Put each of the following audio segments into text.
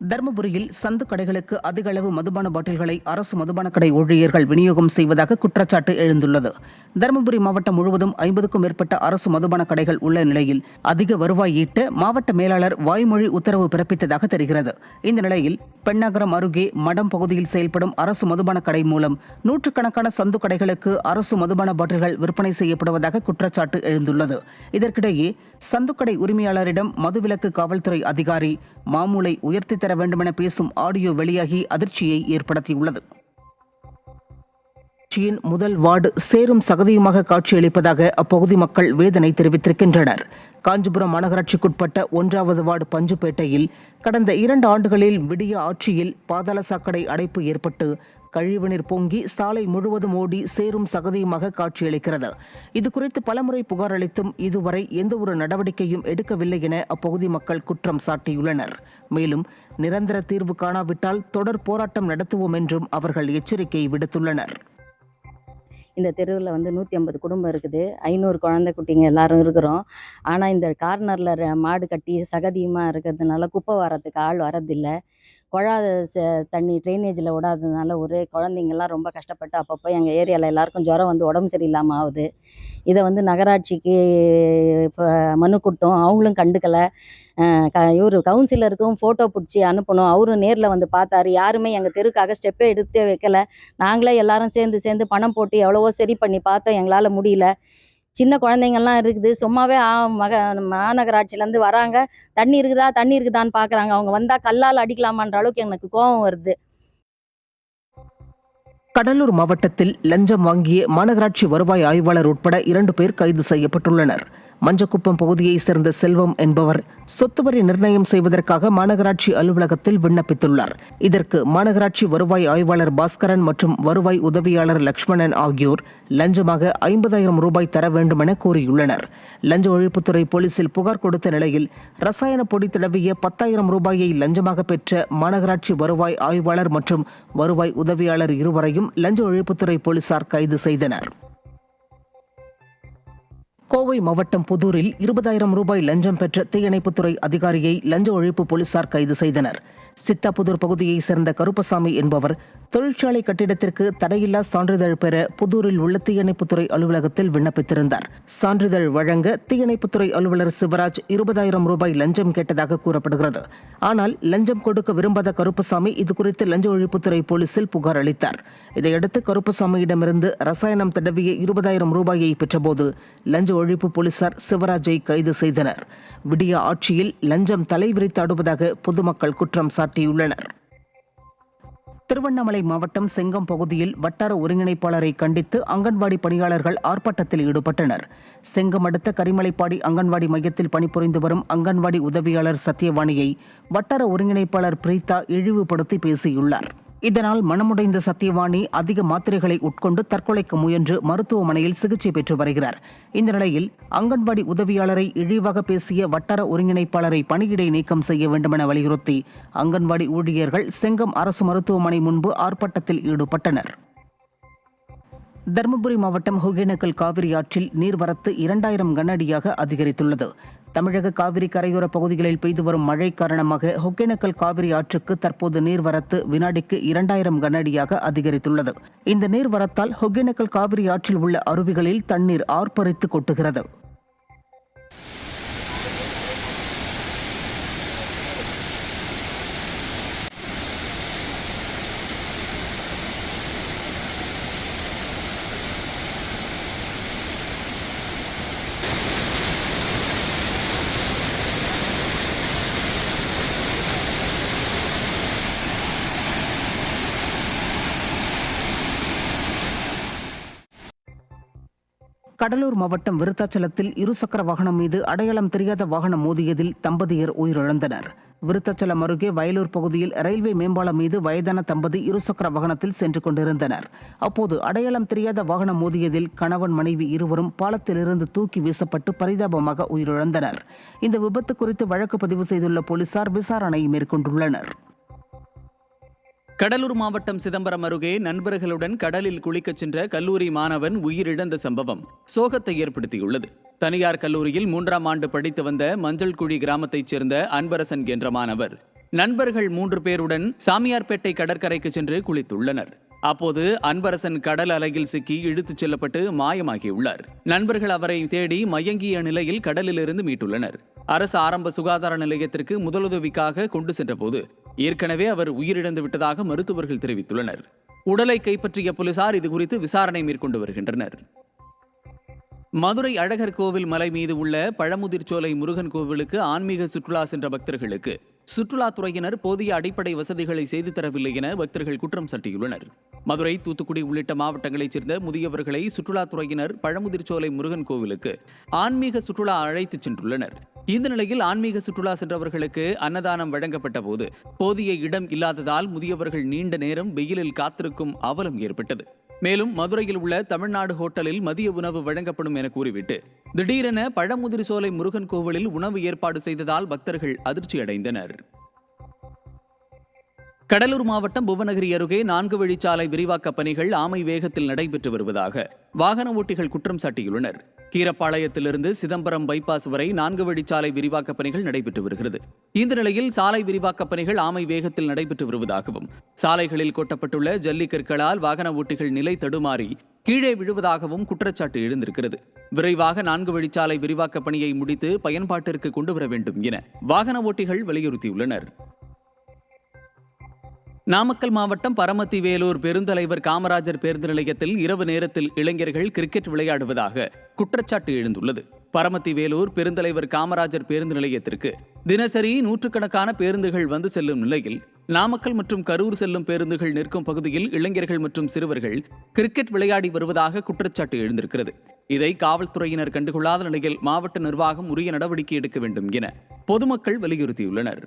தருமபுரியில் சந்து கடைகளுக்கு அதிக அளவு மதுபான பாட்டில்களை அரசு மதுபான கடை ஊழியர்கள் விநியோகம் செய்வதாக குற்றச்சாட்டு எழுந்துள்ளது. தருமபுரி மாவட்டம் முழுவதும் 50க்கும் மேற்பட்ட அரசு மதுபான கடைகள் உள்ள நிலையில் அதிக வருவாய் ஈட்ட மாவட்ட மேலாளர் வாய்மொழி உத்தரவு பிறப்பித்ததாக தெரிகிறது. இந்த நிலையில் பெண்ணாகரம் அருகே மடம் பகுதியில் செயல்படும் அரசு மதுபான கடை மூலம் நூற்றுக்கணக்கான சந்து கடைகளுக்கு அரசு மதுபான பாட்டில்கள் விற்பனை செய்யப்படுவதாக குற்றச்சாட்டு எழுந்துள்ளது. இதற்கிடையே சந்துக்கடை உரிமையாளரிடம் மதுவிலக்கு காவல்துறை அதிகாரி மாமூலை உயர்த்தி தர வேண்டுமென பேசும் ஆடியோ வெளியாகி அதிர்ச்சியை ஏற்படுத்தியுள்ளது. கட்சியின் முதல் வார்டு சேரும் சகதியுமாக காட்சியளிப்பதாக அப்பகுதி மக்கள் வேதனை தெரிவித்திருக்கின்றனர். காஞ்சிபுரம் மாநகராட்சிக்குட்பட்ட 1வது வார்டு பஞ்சுப்பேட்டையில் கடந்த 2 ஆண்டுகளில் விடிய ஆட்சியில் பாதாள சாக்கடை அடைப்பு ஏற்பட்டு கழிவுநீர் பொங்கி சாலை முழுவதும் ஓடி சேரும் சகதியுமாக காட்சியளிக்கிறது. இதுகுறித்து பலமுறை புகார் அளித்தும் இதுவரை எந்தவொரு நடவடிக்கையும் எடுக்கவில்லை என அப்பகுதி மக்கள் குற்றம் சாட்டியுள்ளனர். மேலும் நிரந்தர தீர்வு காணாவிட்டால் தொடர் போராட்டம் நடத்துவோம் என்றும் அவர்கள் எச்சரிக்கை விடுத்துள்ளனர். இந்த தெருவில் 150 குடும்பம் இருக்குது. 500 குழந்தை குட்டிங்க எல்லாரும் இருக்கிறோம். ஆனால் இந்த கார்னரில் மாடு கட்டி சகதியுமாக இருக்கிறதுனால குப்பை வரத்துக்கு ஆள் வரதில்லை. தண்ணி ட்ரைனேஜில் விடாததுனால ஒரே குழந்தைங்கள்லாம் ரொம்ப கஷ்டப்பட்டு அப்பப்போ எங்கள் ஏரியாவில் எல்லாருக்கும் ஜுரம் வந்து உடம்பு சரியில்லாமல் ஆகுது. இதை நகராட்சிக்கு இப்போ மனு கொடுத்தோம், அவங்களும் கண்டுக்கலை. இவர் கவுன்சிலருக்கும் ஃபோட்டோ பிடிச்சி அனுப்பணும், அவரும் நேரில் வந்து பார்த்தாரு. யாருமே எங்கள் தெருக்காக ஸ்டெப்பே எடுத்தே வைக்கலை. நாங்களே எல்லாரும் சேர்ந்து பணம் போட்டு எவ்வளவோ சரி பண்ணி பார்த்தோம், எங்களால் முடியல. சின்ன குழந்தைங்கள்லாம் இருக்குது. சும்மாவே மாநகராட்சியிலேருந்து வராங்க, தண்ணி இருக்குதான்னு பார்க்குறாங்க. அவங்க வந்தால் கல்லால் அடிக்கலாமான்ற அளவுக்கு எனக்கு கோபம் வருது. கடலூர் மாவட்டத்தில் லஞ்சம் வாங்கிய மாநகராட்சி வருவாய் ஆய்வாளர் உட்பட 2 பேர் கைது செய்யப்பட்டுள்ளனர். மஞ்சக்குப்பம் பகுதியைச் சேர்ந்த செல்வம் என்பவர் சொத்து வரி நிர்ணயம் செய்வதற்காக மாநகராட்சி அலுவலகத்தில் விண்ணப்பித்துள்ளார். இதற்கு மாநகராட்சி வருவாய் ஆய்வாளர் பாஸ்கரன் மற்றும் வருவாய் உதவியாளர் லட்சுமணன் ஆகியோர் லஞ்சமாக 50,000 ரூபாய் தர வேண்டும் என கோரியுள்ளனர். லஞ்ச ஒழிப்புத்துறை போலீசில் புகார் கொடுத்த நிலையில் ரசாயன பொடி தடவிய 10,000 ரூபாயை லஞ்சமாக பெற்ற மாநகராட்சி வருவாய் ஆய்வாளர் மற்றும் வருவாய் உதவியாளர் இருவரையும் லஞ்ச ஒழிப்புத்துறை போலீசார் கைது செய்தனர். கோவை மாவட்டம் புதூரில் 20,000 ரூபாய் லஞ்சம் பெற்ற தீயணைப்புத்துறை அதிகாரியை லஞ்ச ஒழிப்பு போலீசார் கைது செய்தனர். சித்தாபுதூர் பகுதியைச் சேர்ந்த கருப்பசாமி என்பவர் தொழிற்சாலை கட்டிடத்திற்கு தடையில்லா சான்றிதழ் பெற புதூரில் உள்ள தீயணைப்புத்துறை அலுவலகத்தில் விண்ணப்பித்திருந்தார். சான்றிதழ் வழங்க தீயணைப்புத்துறை அலுவலர் சிவராஜ் 20,000 ரூபாய் லஞ்சம் கேட்டதாக கூறப்படுகிறது. ஆனால் லஞ்சம் கொடுக்க விரும்பாத கருப்பசாமி இதுகுறித்து லஞ்ச ஒழிப்புத்துறை போலீசில் புகார் அளித்தார். இதையடுத்து கருப்பசாமியிடமிருந்து ரசாயனம் தடவிய 20,000 ரூபாயை பெற்றபோது லஞ்ச ஒழிப்பு போலீசார் சிவராஜை கைது செய்தனர். விடிய ஆட்சியில் லஞ்சம் தலைவிரித்தாடுவதாக பொதுமக்கள் குற்றம் சாட்டியுள்ளனர். திருவண்ணாமலை மாவட்டம் செங்கம் பகுதியில் வட்டார ஒருங்கிணைப்பாளரை கண்டித்து அங்கன்வாடி பணியாளர்கள் ஆர்ப்பாட்டத்தில் ஈடுபட்டனர். செங்கம் அடுத்த கரிமலைப்பாடி அங்கன்வாடி மையத்தில் பணிபுரிந்து வரும் அங்கன்வாடி உதவியாளர் சத்தியவாணியை வட்டார ஒருங்கிணைப்பாளர் பிரீதா இழிவுபடுத்தி பேசியுள்ளார். இதனால் மனமுடைந்த சத்தியவாணி அதிக மாத்திரைகளை உட்கொண்டு தற்கொலைக்கு முயன்று மருத்துவமனையில் சிகிச்சை பெற்று வருகிறார். இந்த நிலையில் அங்கன்வாடி உதவியாளரை இழிவாக பேசிய வட்டார ஒருங்கிணைப்பாளரை பணியிடை நீக்கம் செய்ய வேண்டுமென வலியுறுத்தி அங்கன்வாடி ஊழியர்கள் செங்கம் அரசு மருத்துவமனை முன்பு ஆர்ப்பாட்டத்தில் ஈடுபட்டனர். தருமபுரி மாவட்டம் ஒகேனக்கல் காவிரி ஆற்றில் நீர்வரத்து 2,000 கனஅடியாக அதிகரித்துள்ளது. தமிழக காவிரி கரையோர பகுதிகளில் பெய்து வரும் மழை காரணமாக ஒகேனக்கல் காவிரி ஆற்றுக்கு தற்போது நீர்வரத்து வினாடிக்கு 2,000 கனஅடியாக அதிகரித்துள்ளது. இந்த நீர்வரத்தால் ஒகேனக்கல் காவிரி ஆற்றில் உள்ள அருவிகளில் தண்ணீர் ஆர்ப்பரித்து கொட்டுகிறது. கடலூர் மாவட்டம் விருத்தாச்சலத்தில் இருசக்கர வாகனம் மீது அடையாளம் தெரியாத வாகனம் மோதியதில் தம்பதியர் உயிரிழந்தனர். விருத்தாச்சலம் அருகே வயலூர் பகுதியில் ரயில்வே மேம்பாலம் மீது வயதான தம்பதி இருசக்கர வாகனத்தில் சென்று கொண்டிருந்தனர். அப்போது அடையாளம் தெரியாத வாகனம் மோதியதில் கணவன் மனைவி இருவரும் பாலத்திலிருந்து தூக்கி வீசப்பட்டு பரிதாபமாக உயிரிழந்தனர். இந்த விபத்து குறித்து வழக்கு பதிவு செய்துள்ள போலீசார் விசாரணை மேற்கொண்டுள்ளனர். கடலூர் மாவட்டம் சிதம்பரம் அருகே நண்பர்களுடன் கடலில் குளிக்கச் சென்ற கல்லூரி மாணவன் உயிரிழந்த சம்பவம் சோகத்தை ஏற்படுத்தியுள்ளது. தனியார் கல்லூரியில் 3ஆம் ஆண்டு படித்து வந்த மஞ்சள்குழி கிராமத்தைச் சேர்ந்த அன்பரசன் என்ற மாணவர் நண்பர்கள் 3 பேருடன் சாமியார்பேட்டை கடற்கரைக்கு சென்று குளித்துள்ளனர். அப்போது அன்பரசன் கடல் அலையில் சிக்கி இழுத்துச் செல்லப்பட்டு மாயமாகியுள்ளார். நண்பர்கள் அவரை தேடி மயங்கிய நிலையில் கடலிலிருந்து மீட்டுள்ளனர். அரசு ஆரம்ப சுகாதார நிலையத்திற்கு முதலுதவிக்காக கொண்டு சென்றபோது ஏற்கனவே அவர் உயிரிழந்து விட்டதாக மருத்துவர்கள் தெரிவித்துள்ளனர். உடலை கைப்பற்றிய போலீசார் இதுகுறித்து விசாரணை மேற்கொண்டு வருகின்றனர். மதுரை அழகர் கோவில் மலை மீது உள்ள பழமுதிர்ச்சோலை முருகன் கோவிலுக்கு ஆன்மீக சுற்றுலா சென்ற பக்தர்களுக்கு சுற்றுலாத்துறையினர் போதிய அடிப்படை வசதிகளை செய்து தரவில்லை என பக்தர்கள் குற்றம் சாட்டியுள்ளனர். மதுரை, தூத்துக்குடி உள்ளிட்ட மாவட்டங்களைச் சேர்ந்த முதியவர்களை சுற்றுலாத்துறையினர் பழமுதிர்ச்சோலை முருகன் கோவிலுக்கு ஆன்மீக சுற்றுலா அழைத்துச் சென்றுள்ளனர். இந்த நிலையில் ஆன்மீக சுற்றுலா சென்றவர்களுக்கு அன்னதானம் வழங்கப்பட்ட போது போதிய இடம் இல்லாததால் முதியவர்கள் நீண்ட நேரம் வெயிலில் காத்திருக்கும் அவலம் ஏற்பட்டது. மேலும் மதுரையில் உள்ள தமிழ்நாடு ஹோட்டலில் மதிய உணவு வழங்கப்படும் என கூறிவிட்டு திடீரென பழமுதிர்சோலை முருகன் கோவிலில் உணவு ஏற்பாடு செய்ததால் பக்தர்கள் அதிர்ச்சியடைந்தனர். கடலூர் மாவட்டம் புவனகிரி அருகே 4 வழிச்சாலை விரிவாக்கப் பணிகள் ஆமை வேகத்தில் நடைபெற்று வருவதாக வாகன ஓட்டிகள் குற்றம் சாட்டியுள்ளனர். கீரப்பாளையத்திலிருந்து சிதம்பரம் பைபாஸ் வரை 4 வழிச்சாலை விரிவாக்கப் பணிகள் நடைபெற்று வருகிறது. இந்த நிலையில் சாலை விரிவாக்கப் பணிகள் ஆமை வேகத்தில் நடைபெற்று வருவதாகவும் சாலைகளில் கொட்டப்பட்டுள்ள ஜல்லிக்கற்களால் வாகன ஓட்டிகள் நிலை தடுமாறி கீழே விழுவதாகவும் குற்றச்சாட்டு எழுந்திருக்கிறது. விரைவாக 4 வழிச்சாலை விரிவாக்கப் பணியை முடித்து பயன்பாட்டிற்கு கொண்டுவர வேண்டும் என வாகன ஓட்டிகள் வலியுறுத்தியுள்ளனர். நாமக்கல் மாவட்டம் பரமத்தி வேலூர் பெருந்தலைவர் காமராஜர் பேருந்து நிலையத்தில் இரவு நேரத்தில் இளைஞர்கள் கிரிக்கெட் விளையாடுவதாக குற்றச்சாட்டு எழுந்துள்ளது. பரமத்தி வேலூர் பெருந்தலைவர் காமராஜர் பேருந்து நிலையத்திற்கு தினசரி நூற்றுக்கணக்கான பேருந்துகள் வந்து செல்லும் நிலையில் நாமக்கல் மற்றும் கரூர் செல்லும் பேருந்துகள் நிற்கும் பகுதியில் இளைஞர்கள் மற்றும் சிறுவர்கள் கிரிக்கெட் விளையாடி வருவதாக குற்றச்சாட்டு எழுந்திருக்கிறது. இதை காவல்துறையினர் கண்டுகொள்ளாத நிலையில் மாவட்ட நிர்வாகம் உரிய நடவடிக்கை எடுக்க வேண்டும் என பொதுமக்கள் வலியுறுத்தியுள்ளனர்.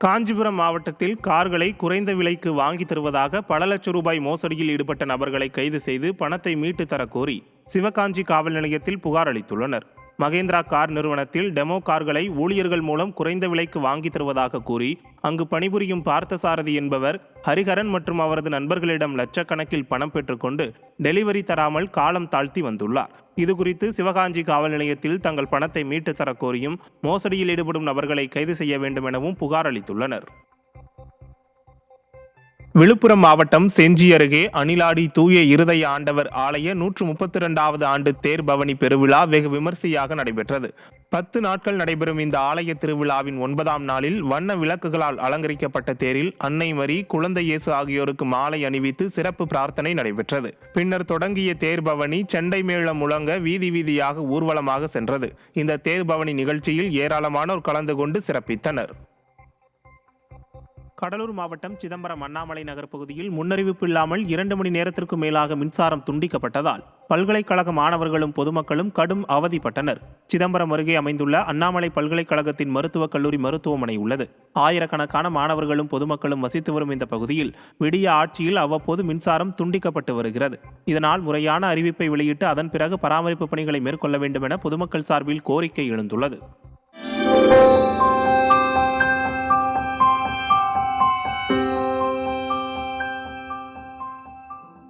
காஞ்சிபுரம் மாவட்டத்தில் கார்களை குறைந்த விலைக்கு வாங்கி தருவதாக பல லட்சம் ரூபாய் மோசடியில் ஈடுபட்ட நபர்களை கைது செய்து பணத்தை மீட்டு தரக்கோரி சிவகாஞ்சி காவல் நிலையத்தில் புகார் அளித்துள்ளனர். மகேந்திரா கார் நிறுவனத்தில் டெமோ கார்களை ஊழியர்கள் மூலம் குறைந்த விலைக்கு வாங்கி தருவதாக கூறி அங்கு பணிபுரியும் பார்த்தசாரதி என்பவர் ஹரிஹரன் மற்றும் அவரது நண்பர்களிடம் லட்சக்கணக்கில் பணம் பெற்றுக்கொண்டு டெலிவரி தராமல் காலம் தாழ்த்தி வந்துள்ளார். இதுகுறித்து சிவகாஞ்சி காவல் நிலையத்தில் தங்கள் பணத்தை மீட்டு தரக்கோரியும் மோசடியில் ஈடுபடும் நபர்களை கைது செய்ய வேண்டும் எனவும் புகார் அளித்துள்ளனர். விழுப்புரம் மாவட்டம் செஞ்சி அருகே அணிலாடி தூய இருதய ஆண்டவர் ஆலய 132வது ஆண்டு தேர் பவனி பெருவிழா வெகு விமர்சையாக நடைபெற்றது. 10 நாட்கள் நடைபெறும் இந்த ஆலய திருவிழாவின் 9ஆம் நாளில் வண்ண விளக்குகளால் அலங்கரிக்கப்பட்ட தேரில் அன்னை மரி, குழந்தை இயேசு ஆகியோருக்கு மாலை அணிவித்து சிறப்பு பிரார்த்தனை நடைபெற்றது. பின்னர் தொடங்கிய தேர் பவனி செண்டை மேளம் முழங்க வீதி வீதியாக ஊர்வலமாக சென்றது. இந்த தேர் பவனி நிகழ்ச்சியில் ஏராளமானோர் கலந்து கொண்டு சிறப்பித்தனர். கடலூர் மாவட்டம் சிதம்பரம் அண்ணாமலை நகர் பகுதியில் முன்னறிவிப்பு இல்லாமல் 2 மணி நேரத்திற்கு மேலாக மின்சாரம் துண்டிக்கப்பட்டதால் பல்கலைக்கழக மாணவர்களும் பொதுமக்களும் கடும் அவதிப்பட்டனர். சிதம்பரம் அருகே அமைந்துள்ள அண்ணாமலை பல்கலைக்கழகத்தின் மருத்துவக் கல்லூரி மருத்துவமனை உள்ளது. ஆயிரக்கணக்கான மாணவர்களும் பொதுமக்களும் வசித்து வரும் இந்த பகுதியில் விடிய ஆட்சியில் அவ்வப்போது மின்சாரம் துண்டிக்கப்பட்டு வருகிறது. இதனால் முறையான அறிவிப்பை வெளியிட்டு அதன் பிறகு பராமரிப்பு பணிகளை மேற்கொள்ள வேண்டும் என பொதுமக்கள் சார்பில் கோரிக்கை எழுந்துள்ளது.